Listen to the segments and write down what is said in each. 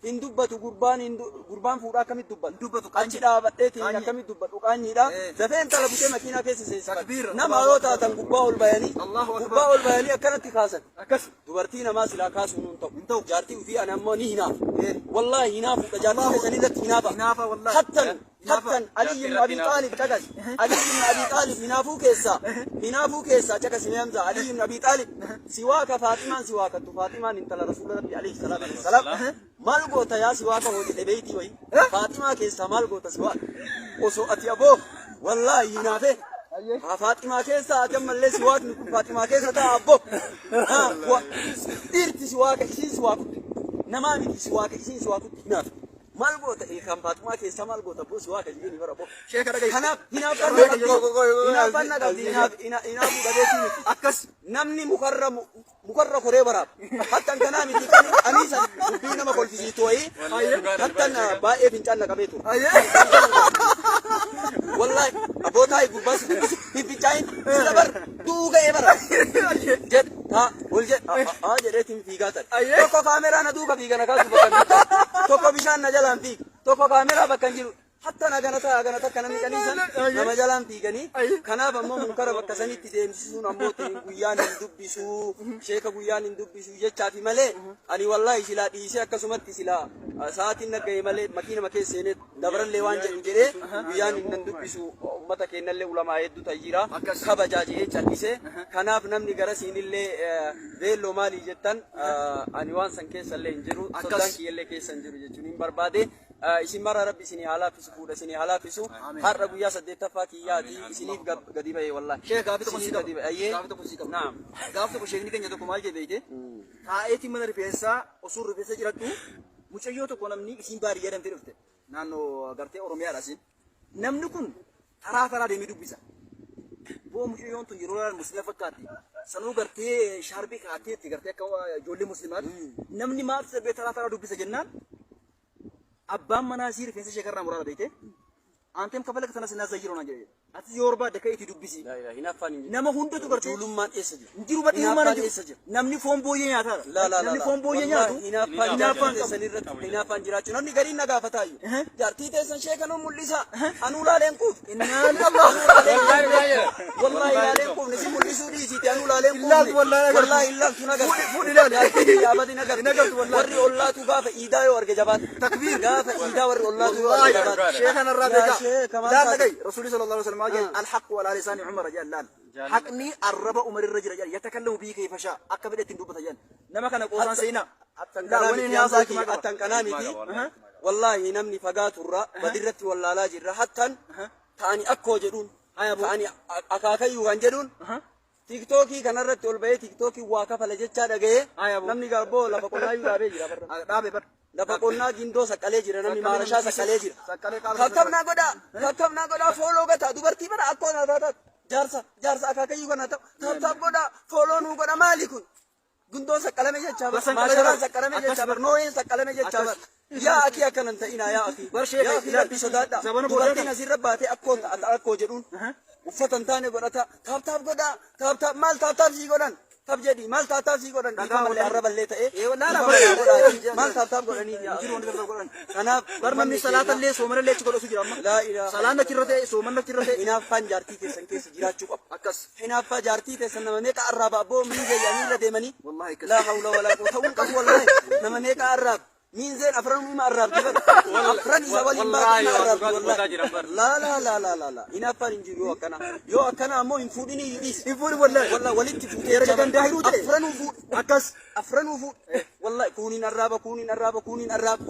hin dubbatu gurbaan fuudhaa akkamitti dubbatu achi dhaabadheetiin akkamitti dubbatu qaanyiidha dafeen tala butee makiinaa keessa seensifatu nama yoo taatan gubbaa ol bayanii akkanatti kaasan dubartii namaa silaa kaasuu nuun ta'u jaartii ufii ani ammoo ni hinaafu wallaahi hinaafuudha jaartii keessanii irratti hinaafa hattan Ali ibn Abi Talib cagas Ali ibn Abi Talib hinaafu keessa cagas ni hamza Ali ibn Abi Talib siwaaka Faatimaan intala rasuula rabbi alayhi salaatu wassalaam maal goota yaa siwaaka hojii beeyti wayi Faatimaa keessa maal goota siwaaka osoo ati aboo wallaahi hinaafe Faatimaa keessa akammallee siwaakni kun Faatimaa keessa ta'a abbo dhiirti siwaaka isiin siwaakutti namaa miti siwaaka isiin siwaakutti hinaafe maal goota kan Faatimaa keessa maal goota boo siwaaka jigini bara boo sheeka dhagaye kanaaf hinaafanna qabdi hinaafu dhabeetii miti akkas namni mukarra koree baraaf hattan kanaa miti aniisa dubbii nama kolfisiitu wayii hattan baay'ee fincaan qabee ture wallahi abootaa gubbaa fincaayin sila bar duuga'ee bara jed taa ol jed jedheetiin fiigaa ta'e tokko kaameraa na duuka fiigana kaasu bakka tokko bishaan na jalaan fiig tokko kaameraa bakka jiru hatta naganata kanani kanisan nama jalaan fiiganii kanaaf ammoo munkara bakka sanitti deemsisuun ammoo guyyaan hin dubbisu sheeka guyyaan hin dubbisu jechaafi malee ani wallahi silaa dhiisee akkasumatti silaa sa'aatiin naggaye malee makiinama keessa seenee dabarallee waan jedhu jedhee guyyaan hin dubbisu ummata kennallee ulamaa hedduu tajjira kabajaa jedhee callisee kanaaf namni gara siinillee beelloo maalii jettan ani waan san keessallee hin jiru soddaan kiyyallee keessa hin jiru jechuun hin barbaade isin mara rabbi isin halaafisu fuudha isin halaafisu har'a guyyaa 8ffaa kiyyaati isiniif gadi ba'e wallahi sheekh gaafi tokko gadi ba'e gaafi tokko sii qabu naam gaafi tokko sheekni keenya tokko maal jedhe taa'eeti mana rifeensaa osoo rifeensa jirattu mucayyoo tokko namni isin baadiyyaa damtee dhufte naannoo gartee oromiyaadha isin namni kun taraa deemee dubbisa boo mucayyoon tun yeroo laal muslima fakkaatti sanuu gartee shaarbii kaatteetti gartee akka ijoollee muslimaati namni maal sabee taraa dubbisa jennaan abbaan manaa sii rifeensa sheekarraa muraara beekte antem kafala kana sinna zayyiro na jedhe ati yorba da kai ti dubbisi nama hundatu gartee ulummaan eessa jira injiru badii ulummaan eessa jira namni foon booyyee nyaata namni foon booyyee nyaatu hinaafaan jiraachuu namni gariin na gaafataayu jaartii teessan sheekanuu mul'isa anuu laaleen quuf wallahi laaleen quuf nisi mul'isuu dhiisiiti anuu laaleen quuf wallahi ilaaltu nagar yaabati nagar warri ollaatu gaafa iidaa yoo arge jabaat takbiir gaafa iidaa warri ollaatu yoo arge jabaat sheekan irraa beeka لا لقي رسول صلى الله عليه وسلم قال الحق ولا لسان عمر جلال حقني الربا عمر الرجل يتكلم به كيف شاء اكبد تندوب تجان نما كان قوسان سينا لا وني يا زاكي اتن كلامي والله نمني فقات الرا بدرت ولا لا جرا حتى ثاني اكو جدون ثاني اكاكيو وان جدون تيك توكي كان رت ولبي تيك توكي واقف لجچا دغه نمني غربو لا فقنايو دابي جرا دابي بر dafa qonnaa gindoo saqqalee jira namni maarashaa saqqalee jira kattabnaa godhaa fooloo gataa dubartii bara akkoo naa taata jaarsa akaakayyuu kana ta'u taataaf godhaa fooloo nuu godha maali kun gindoo saqqalame jechaa bara maasharaan saqqalame jechaa bara nooyeen saqqalame jechaa bara yaa akii akkanan ta'inaa yaa akii rabbi sodaadha dubartiin asirra baatee akkoo jedhuun uffatan taane godhata taataaf godhaa taataaf maal taataaf sii godhan تبجدي مال تاتاف سي قرن مال عرب اللي تاي مال تاتاف قرني جيرون دغ قرن انا برمن صلاه اللي سومن اللي تقول سجرا لا اله صلاه نكرته سومن نكرته انا فان جارتي كسن كيس جراچو اكس هنا فجارتي تسن نمني كعرب ابو مين يعني لدمني والله لا حول ولا قوه والله نمني كعرب مين زين افرن ما عرب افرن زوالي ما عرب لا هنا فان جيرو كنا يو كنا مو يفودني يديس يفود والله وليت تفوتير كان دايرو افرن وفود والله كونين الراب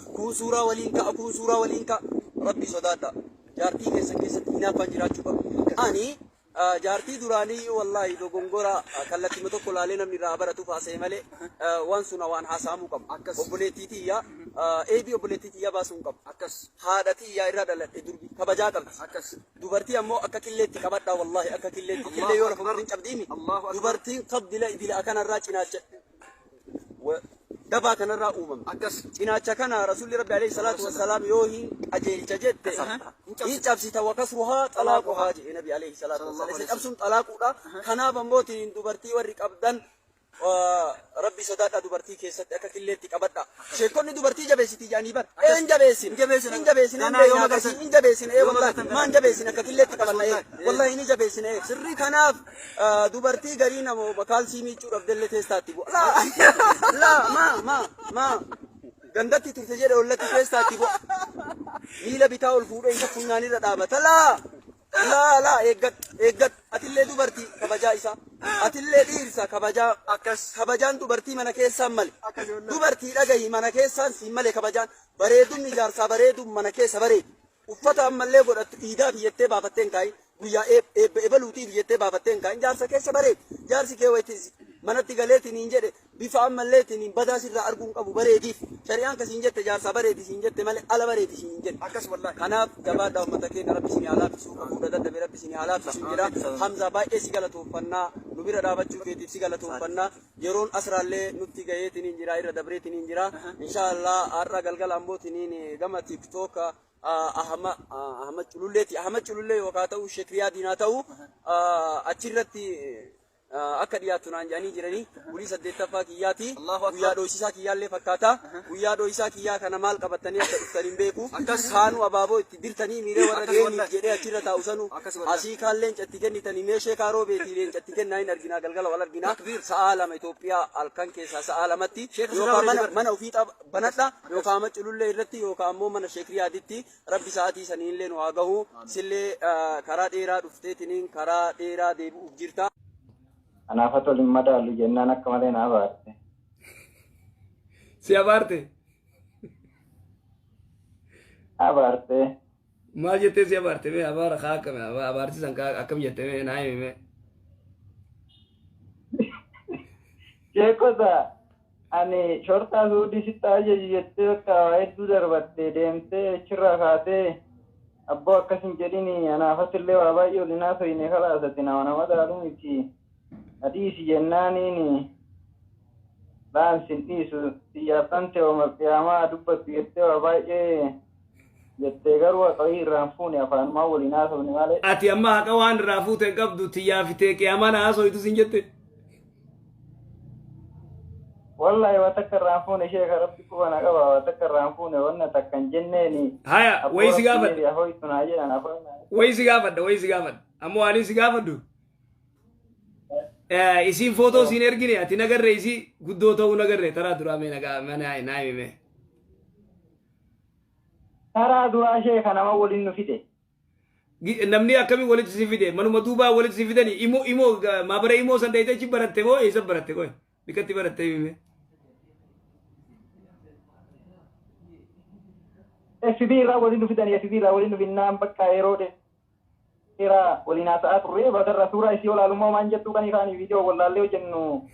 كون سوره ولينكا ربي صداتا جارتي كيسن هنا فان جراچو اني جارتي دوراني والله دوغونغورا كلتي متو كولالي نمني رابرتو فاسي مالي وان سنا وان حسامو كم اوبليتيتي يا اي بي اوبليتيتي يا باسون كم اكس هادتي يا رادلت دربي كبجا كم اكس دوبرتي امو اككليتي كبدا والله اككليتي كله يور فقرن عبديني دوبرتي قبدل ادي اكن الراچناچ دبا كان الرؤوم اكس اناچ كان رسول ربي عليه الصلاه والسلام يوهي اجل ججت يجابسي توكسرها طلاقها النبي عليه الصلاه والسلام ابسم طلاقها كان بموت دوبرتي وري قبدن ربي صداقة دبرتي كيست أكا كليتك أبدا شيكوني دبرتي جبسيتي جاني بر إن جبسين أنا يوم كسي إن جبسين إيه والله ما إن جبسين أكا كليتك أبدا إيه والله إني جبسين إيه سري كناف دبرتي غرينا مو بكال سيمي چور عبدالله تستاتي بو لا ما غندتي ترتجر ولتي تستاتي بو ميلا بتاول فوري إنك فناني ردابة لا إيجت أتلي دبرتي كبجا إسا أتلي ديرسا كبجان دبرتي منا كيسان مال دبرتي لغاي منا كيسان سيمالي كبجان بريدون نجارسا بريدون منا كيسا بريد uffata ammallee godhattu dhiigaa biyyattee baafatteen kaayi guyyaa eebaluutii biyyattee baafatteen kaayi jaarsa keessa bareed jaarsi kee wayitis manatti galeetiin hin jedhe bifa ammalleetiin hin badaa sirraa arguun qabu bareediif shari'aan kasiin jette jaarsa bareedi siin jette malee ala bareedi siin hin jedhe akkas wallahi kanaaf gabaadhaa ummata keenya rabbi isin halaafisuu qabuudha dadhabe rabbi isin halaafisuu jira hamza baay'ee si galatoofannaa nu bira dhaabachuu keetiif si galatoofannaa yeroon asraallee nutti gaheetiin hin jira irra dabreetiin hin jira inshaallah har'a galgala ambootiin gama tiktooka أحمد جلولي وكاتو شكريا ديناتو أشيرتي أكدياتنا جاني جرني وليس ديتا كياتي ويا دويسا كيا اللي فكاتا ويا دويسا كيا كنا مال كبتني أكترين بيكو كانوا أبابو تديرتني ميري ورجعني جري أشيرة أوسانو أشي كالين جتكني تاني ميشة كارو بيتيرين جتكن ناين أرجينا قلقلا ولا أرجينا سألام إثيوبيا ألكان كيسا سألامتي يوكا من أوفيت بناتلا يوكا ما تقولوا لي رتي يوكا مو من شكريا ديتي ربي ساعتي سنين لين واجهو سلة كرا ديرا دفتيتنين كرا ديرا ديبو جيرتا أنا فتول المدى اللي جنانا كمالين أبارتي سي أبارتي ما جتة سي أبارتي مي أبار خاك مي أبارتي سانكا أكم جتة مي ناي مي كيكو دا أني شرطة سودي ستة جتة كوايد دودر بطي ديمتي شرا خاتي أبو أكسن جديني أنا فتول لي وابايو لناسو إني خلاصتنا وانا مدى ألومي أديسي جنانيني لان سنتيسو سياسانتي ومرقياما دبت يتوى بايئي يتغروا قوي رانفوني أفان ماولي ناسو نمالي أتي أما هكوان رافوتين قبضو تيافتي كياما ناسو يتو سنجتي والله واتكر رانفوني شيخ ربي كوانا قبا واتكر رانفوني وانا تكن جنيني هيا ويسي قافد ويسي قافد أمو أني سيقافدو isin foto sin ergine ati nagarre isi guddo ta'u nagarre tara dura me naga mana naimi me tara dura sheekha nama wolin nu fide namni akami walitti si fide manuma duba walitti si fidani imo mabara imo sandaite ci baratte mo isa baratte ko bikatti baratte me FB ra wolin nu fidani FB ra wolin nu binnam bakka erode إيرا ولينا تأثر بدر سورة إسيول علوم ما نجتو كني خاني فيديو ولا اللي وجنو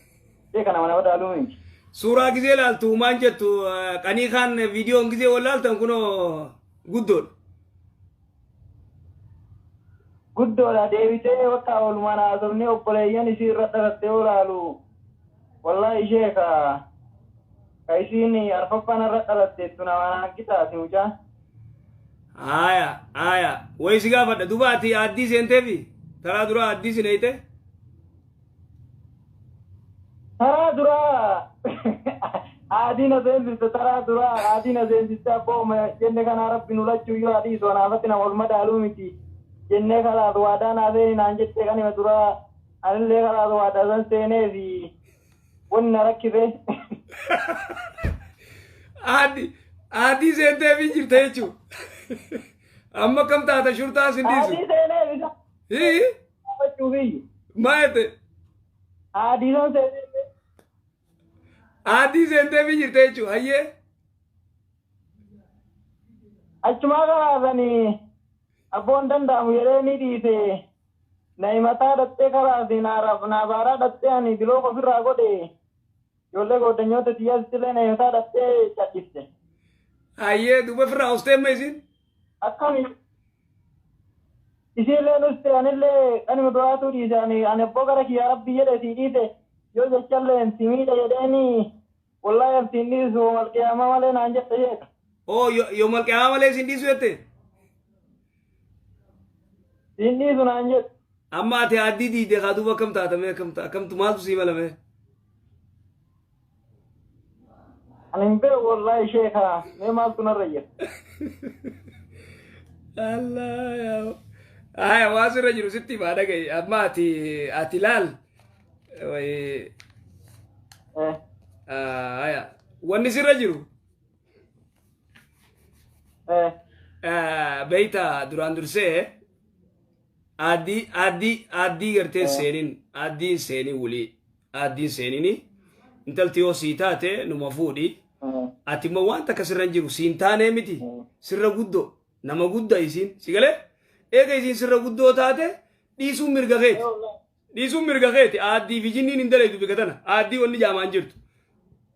إيه كنا منا بدر علوم سورة كذي لالتو ما نجتو كني خان فيديو كذي ولا لالتو كنو غدول هذا بيته وقت أول ما نازلني وبلايان يصير رتبته ولا لو والله شيخا كايسيني أرفقنا رتبته تنا kita سمجا aya waysi gaafadha duba ati addii seenteefi taraa dura addii sineeyte taraa dura aadina seensiste taraa dura aadina seensiste abbooma jenne kana rabbi nu lachuu yoo adii soonaafatti nama olma dhaaluu miti jenne kalaatu waadaa naa seeni naan jettee kanima dura anillee kalaatu waadaa san seeneefi wonna rakkise addii seenteefi jirta jechuu amma kam taata shurtaa sindisu adii seeneefi hii abachuufi maete adii san seeneefi addii seenteefi jirta jechuu hayyee achumaa karaasanii abboon danda'amu yeroo ni dhiise naayimataa dhattee karaasi naabaaraa dhattee ani biloo ofirraa godhe ijoollee goddanyoota xiyyaasittillee naayimataa dhattee cadhifte hayyee duba firraa osteemma isin akkami isiillee nuste anillee kanima duraatu dhiise ani abboo gara kiyyaa rabbi jedhe sii dhiise yoo jechallee si miidha jedheeni wallahi absiin dhiisu malqiyaama malee naan jette jeeta yoo malqiyaama malee sin dhiisu jette sin dhiisu naan jette amma ati addii diide kaa duba kam taatame kamtu maaltu sii malame أنا مبين والله شيخا ما كنا رجل. الله يا هاي واسر رجل ستي ما دقي أما أتي لال وي هاي ونسي رجل بيتا duraan dursee addii gartee seenin wuli addii seenini intalti yoo sii taate numa fuudhi ati immoo waan takka sirra hin jiru siin taanee miti sirra guddoo nama guddaa isiin sigalee eega isiin sirra guddoo taate dhiisuun mirga keeti addii fi jinniin hin daleetu biqatana addii wanni jaamaan jirtu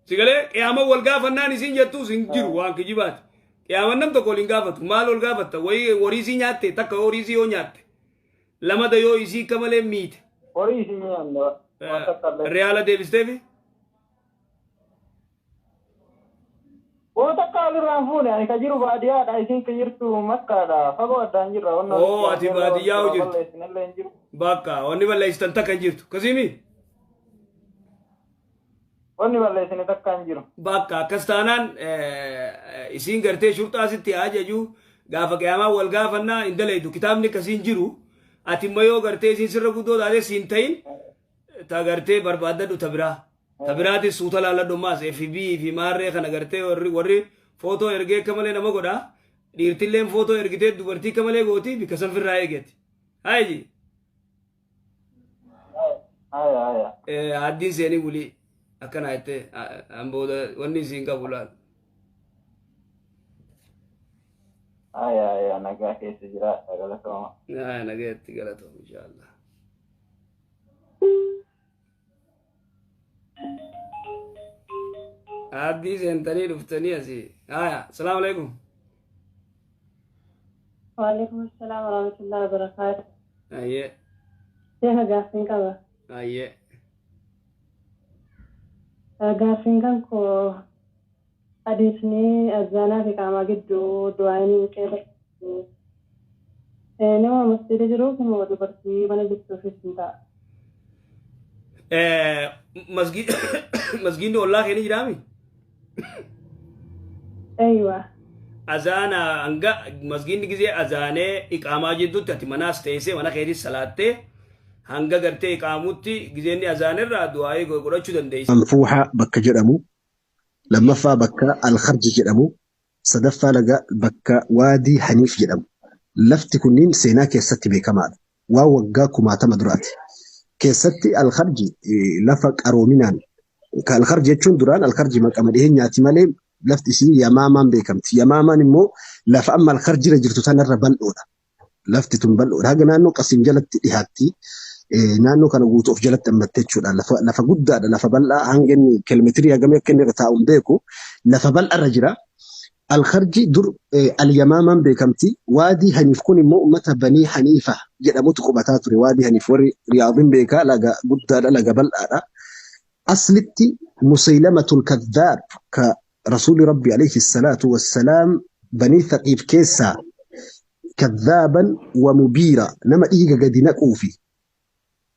sigalee qiyaama wal gaafannaan isiin jettuus hin jiru waan kijibaati qiyaaman nam tokko waliin gaafatu maal wal gaafatta wariisii nyaatte takka horiisii yoo nyaatte lamada yoo isii kamalee miite horiisii nyaanne reyaala deebisteefi wanta kaalirraan fuune ani ka jiru baadiyyaadha isin ka jirtu makkaadha fagoo addaan jirra ati baadiyyaa hoo jirtu bakka wanni balleessitan takka hin jirtu kasimi wanni balleessine takka hin jiru bakka akkas taanaan isiin gartee shurxaasitti ajaju gaafa qiyaamaa wal gaafannaa hin daleetu kitaabni akkasiin jiru ati immoo yoo gartee isiin sirra guddoo taate siin ta'in ta gartee barbaaddadhu ta biraatis suuta laalladhu maas FB fi maarree kana gartee warri footoo ergee akka malee nama godha dhiirtilleen footoo ergitee dubartii akka malee gooti bikka sanfirraa eegetti haayiji addiin seenii wulii akkana jettee ambooda wanni isiin qabu laal nagaa keessa jira galatoomaa nagaatti galatooma inshaallah addii seentanii dhuftanii asii salaamu alaikum وعليكم السلام ورحمة الله وبركاته. أيه. شيخ قاسين كذا. أيه. قاسين كان كو حديثني الزنا في كاما جدو دعاني كذا. نما مسجد جروك مو دبرتي وانا جبتو في السنتا. مسجد والله خير جرامي. أيوة. أذانا أنجا مسجد نجزي أذانة إقامة جدو تتمنى استيسه وانا خير الصلاة هنگا کرتے إقامتي جزيني أذان الرادواي قرأ شو دنديس. منفوحة بكا جرمو لما فا بكا الخرج جرمو صدفا لقى بكا وادي حنيف جرمو لفت كنين سينا كيستي بكمال ووقاكو ما تمدراتي كيستي الخرج لفك أرومينان كالخرج يتشون دران الخرج مكامدهن ياتي مالي لفت سي يماما بكمت يماما نمو لف أما الخرج رجرتو تنر بلونا لفت تنبلونا هاقنا أنو قسم جلت إهاتي naannoo kana guutuu of jalatti ammattee jechuudha. Lafa guddaadha. Lafa bal'aa hanga inni kiiloomeetirii hagamee akka inni irra taa'uun beeku lafa bal'aarra jira. Alkharji dur alyamaamaan beekamti. Waadii Haniif kun immoo uummata Banii Haniifa jedhamutu qubataa ture. Waadii Haniif warri Riyaadin beekaa laga guddaadha, laga bal'aadha. Aslitti Musaylamatul Kadhaab ka Rasuuli Rabbi alayhi salaatu wassalaam Banii Thaqiif keessaa kadhaaban wa mubiira nama dhiiga gadi naquufi.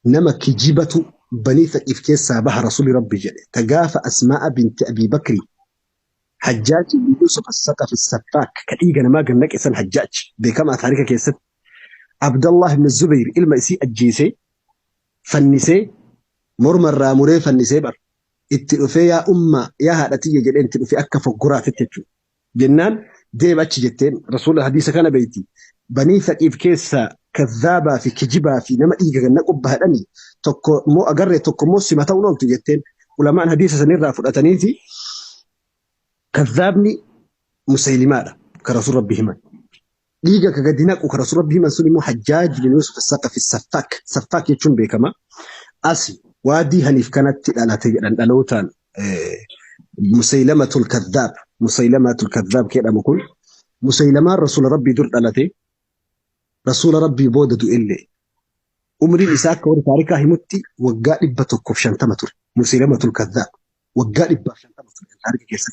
نما كجيبته بني ثقيف كيسا بها رسول ربي جل تقاف أسماء بنت أبي بكر حجاج يوسف السقف السفاك كأيجا ما قلنا كيسان حجاج بكم أثارك كيسان عبد الله بن الزبير المأسي الجيسي فالنسي مرمر راموري فالنسي بر اتلوفي يا أمة يا هاتي جل انت في أكف القرات التجو جنان دي باتش جتين رسول الحديث كان بيتي بني ثقيف كيسا كذابة في كجبة في نما إيجا نقب بهدني تك مو أجري تك مو سما تونول تجتين ولما أن حديث سنير فرأتنيتي كذابني مسيلمانا كرسول ربهما إيجا كجدينك وكرسول ربهما سني مو حجاج بن يوسف السقف السفاك سفاك يتشون بكما أسي وادي هنيف كانت على تلوتان مسيلمة الكذاب كذا مقول مسيلمة رسول ربي دور على رسول ربي بودة إلي أمري إساك ورد تاريكا همتي وقال إبتك في شنتمتر مسيلمة الكذاب وقال إبتك في شنتمتر تاريكا كيسك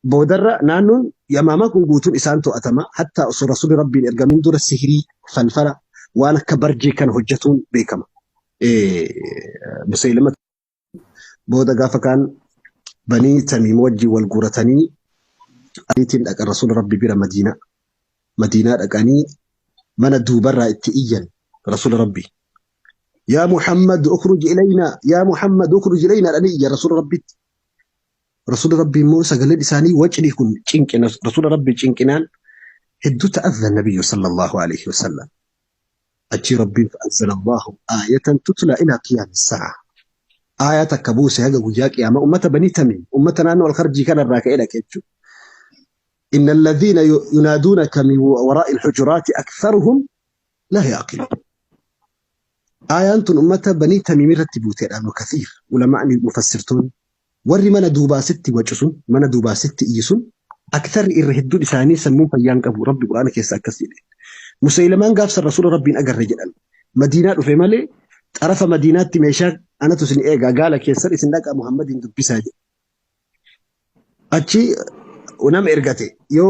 بودر نانو يماما كن قوتون إسانتو أتما حتى أصول رسول ربي إرقى من دور السهري فالفرع وانا كبرجي كان هجتون بيكما مسيلمة بودة قافا كان بني تميم وجي والقرتني أيتين أك الرسول ربي بلا مدينة أكاني من الدوبرة اتئيا رسول ربي يا محمد اخرج إلينا يا محمد اخرج إلينا أني يا رسول ربي موسى قال لساني وجهي كن رسول ربي تشنكنان هدو تأذى النبي صلى الله عليه وسلم أجي ربي فأنزل الله آية تتلى إلى قيام الساعة آية كبوسة هذا وجاك يا أمة بني تميم أمتنا أنه الخرج كان الراكع إلى كيتشو إن الذين ينادونك من وراء الحجرات أكثرهم لا يعقلون آية أنتم أمة بني تميم رتبوتين أنه كثير ولما أني مفسرتون وري من دوبا ست وجسون من دوبا ست إيسون أكثر إرهدو لساني سمون فيان أبو ربي قرآن كيسا كثير مسيلمان قافس الرسول ربي أقر رجل مدينة في مالي عرف مدينة ميشاك أنا تسني إيقا قال كيسر إسناك محمد دبساجي أتشي ونام إرقاتي يو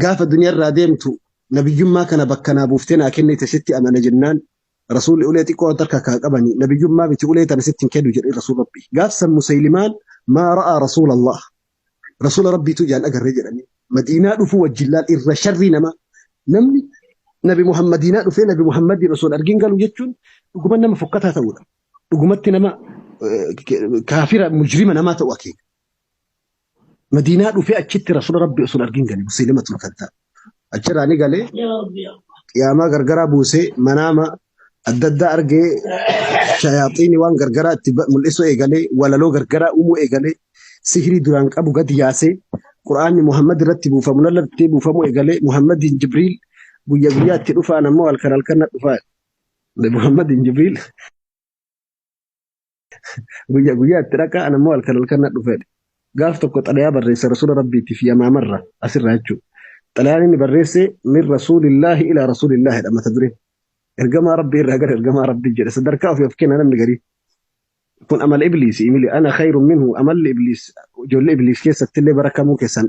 قاف الدنيا الراديمتو نبي ما كان بكنا بوفتنا كني تستي أمانة جنان رسول أوليتي كو تركا كابني نبي ما بتقولي أنا ستين كيلو جري رسول ربي قاف سم مسيلمان ما رأى رسول الله رسول ربي تجعل أقر رجل مدينة رفو الجلال إر شر نما نمني نبي محمد فين نبي محمد رسول أرجين قالوا يجون وقمنا مفكتها تولا وقمتنا ما كافرة مجرمة نما توكي مدينة في أشت رسول ربي رسول أرجين قال مسلمة الكذاب أشراني قال يا ما غرغرا بوسي مناما الدد أرجع شياطين وان غرغرا تبع ملسو إيجالي ولا لو غرغرا أمو إيجالي سحري درانك أبو قد ياسي قرآن محمد رتبو فمن رتبو فمو إيجالي محمد جبريل بويا تلوفا أنا مو الكرال كنا تلوفا محمد جبريل بويا تراكا أنا مو الكرال كنا تلوفا قال تقول أنا يا بريس رسول ربي في ما مرة أسر راجو طلعني بريس من رسول الله إلى رسول الله لما تدري إرجما ربي إرجما ربي جلس دركا في أفكين أنا مجري يكون أمل إبليس إملي أنا خير منه أمل إبليس جل إبليس كيس تلي بركة مو كيسان